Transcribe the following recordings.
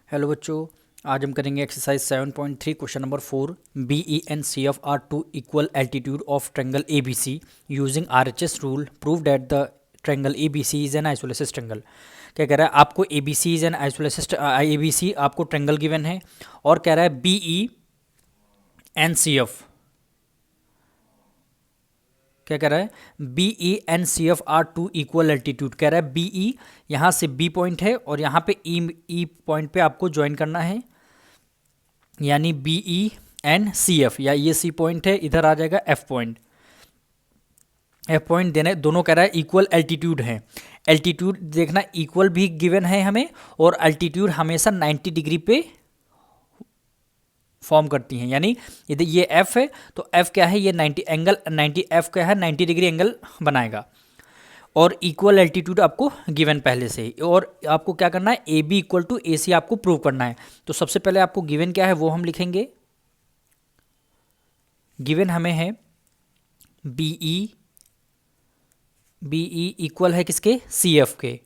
Hello बच्चों, आज हम करेंगे exercise 7.3 question number 4। B E and C F are two equal altitude of triangle A B C using R H S rule prove that the triangle A B C is an isosceles triangle. क्या कह रहा है आपको? A B C is an isosceles, A B C आपको triangle given है और कह रहा है B E and C F, क्या कह रहा है? B E and C F are two equal altitude. कह रहा है बी ई यहाँ से बी पॉइंट है और यहाँ पे ई पॉइंट पे आपको ज्वाइन करना है, यानी B E and C F, या ये सी पॉइंट है, इधर आ जाएगा एफ पॉइंट। एफ पॉइंट देने दोनों कह रहा है इक्वल एल्टीट्यूड है। एल्टीट्यूड देखना इक्वल भी गिवन है हमें, और एल्टीट्यूड हमेशा 90 डिग्री पे फॉर्म करती हैं, यानी यदि ये एफ है तो एफ क्या है? ये 90 एंगल 90 एफ क्या है? 90 डिग्री एंगल बनाएगा। और इक्वल एल्टीट्यूड आपको गिवन पहले से ही, और आपको क्या करना है? ए बी इक्वल टू ए सी आपको प्रूव करना है। तो सबसे पहले आपको गिवन क्या है वो हम लिखेंगे। गिवन हमें है बी ई इक्वल है किसके? सी एफ के।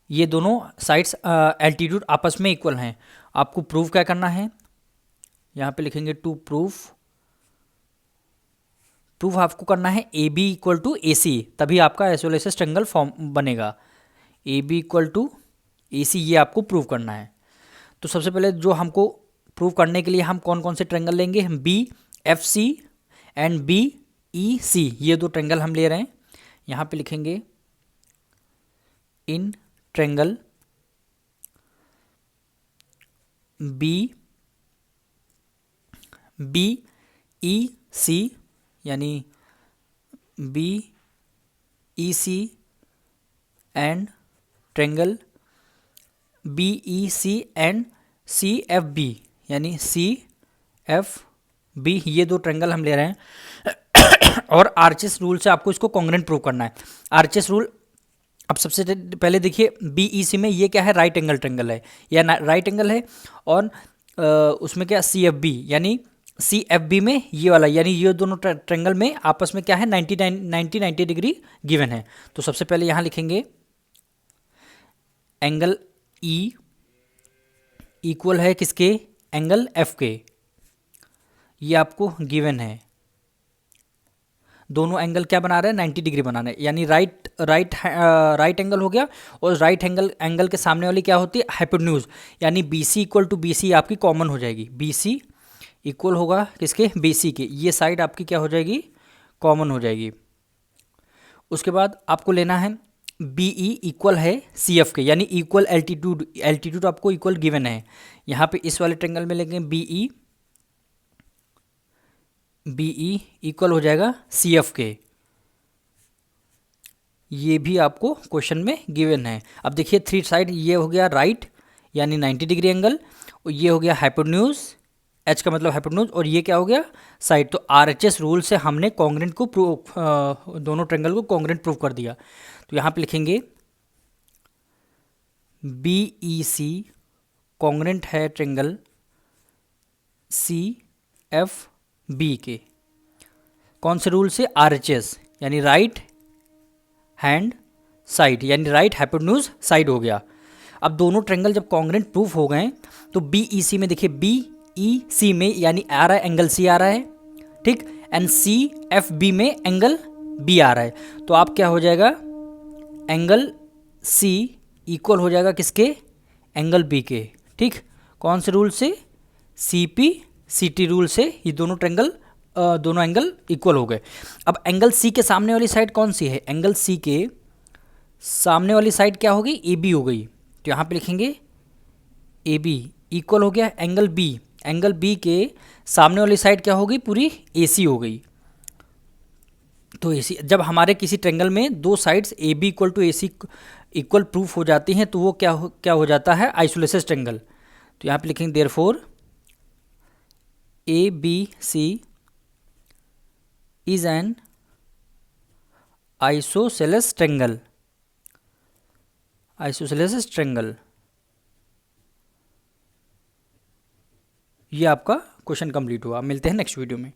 ये दोनों साइड्स एल्टीट्यूड आपस में इक्वल हैं। आपको प्रूव क्या करना है? यहाँ पे लिखेंगे टू प्रूफ आपको करना है ए बी इक्वल टू ए सी, तभी आपका आइसोलेसिस ट्रेंगल फॉर्म बनेगा। ए बी इक्वल टू ए सी, ये आपको प्रूव करना है। तो सबसे पहले जो हमको प्रूव करने के लिए हम कौन कौन से ट्रेंगल लेंगे? B F C and B E C, ये दो ट्रेंगल हम ले रहे हैं। यहाँ पे लिखेंगे in triangle B E C, यानी B E C and triangle B E C and C F B, यानी सी एफ बी, ये दो ट्रेंगल हम ले रहे हैं। और आरएचएस रूल से आपको इसको कॉन्ग्रुएंट प्रूव करना है। आरएचएस रूल, अब सबसे पहले देखिए बी ई सी में ये क्या है? राइट एंगल ट्रेंगल है, या राइट एंगल है। और उसमें क्या? सी एफ बी, यानी सी एफ बी में ये वाला, यानी ये दोनों ट्रेंगल में आपस में क्या है? 90 डिग्री गिवन है। तो सबसे पहले यहाँ लिखेंगे एंगल ई इक्वल है किसके? एंगल एफ के। ये आपको गिवन है। दोनों एंगल क्या बना रहे हैं? 90 डिग्री बना रहे हैं, यानी राइट एंगल हो गया। और राइट एंगल के सामने वाली क्या होती है? हाइपोटेन्यूज, यानी B C equal to B C आपकी कॉमन हो जाएगी। बी सी इक्वल होगा किसके? बी सी के। ये साइड आपकी क्या हो जाएगी? कॉमन हो जाएगी। उसके बाद आपको लेना है बी ई इक्वल है सी एफ के, यानी इक्वल एल्टीट्यूड आपको इक्वल गिवन है। यहाँ पे इस वाले ट्रेंगल में लेंगे बी ई इक्वल हो जाएगा सी एफ के। ये भी आपको क्वेश्चन में गिवन है। अब देखिए थ्री साइड, ये हो गया राइट यानी 90 डिग्री एंगल, और ये हो गया हाइपोटेन्यूज, एच का मतलब हाइपोटेन्यूज, और ये क्या हो गया? साइड। तो आरएचएस रूल से हमने कॉन्ग्रुएंट को दोनों ट्रेंगल को कॉन्ग्रुएंट प्रूव कर दिया। तो यहाँ पे लिखेंगे बी ई सी कॉन्ग्रुएंट है ट्रेंगल सी एफ बी के। कौन से रूल से? आरएचएस, यानी राइट हैंड साइड, यानी राइट हाइपोटेन्यूज साइड हो गया। अब दोनों ट्रेंगल जब कॉन्ग्रुएंट प्रूफ हो गए तो बी ई सी में देखिए बी ई सी में यानी आ रहा है एंगल सी आ रहा है, ठीक, एंड सी एफ बी में एंगल बी आ रहा है। तो आप क्या हो जाएगा? एंगल सी इक्वल हो जाएगा किसके? एंगल बी के, ठीक। कौन से रूल से? C P C T rule से ये दोनों एंगल इक्वल हो गए। अब एंगल सी के सामने वाली साइड कौन सी है? एंगल सी के सामने वाली साइड क्या हो गई? ए बी हो गई। तो यहाँ पे लिखेंगे ए बी इक्वल हो गया एंगल बी। एंगल बी के सामने वाली साइड क्या हो गई? पूरी ए सी हो गई। तो ए सी, जब हमारे किसी ट्रेंगल में दो sides A B equal to A C equal proof हो जाती हैं तो वो क्या हो जाता है? Isosceles triangle. तो यहाँ पे लिखेंगे therefore A B C is an isosceles triangle. Isosceles triangle, ये आपका क्वेश्चन कंप्लीट हुआ। मिलते हैं नेक्स्ट वीडियो में।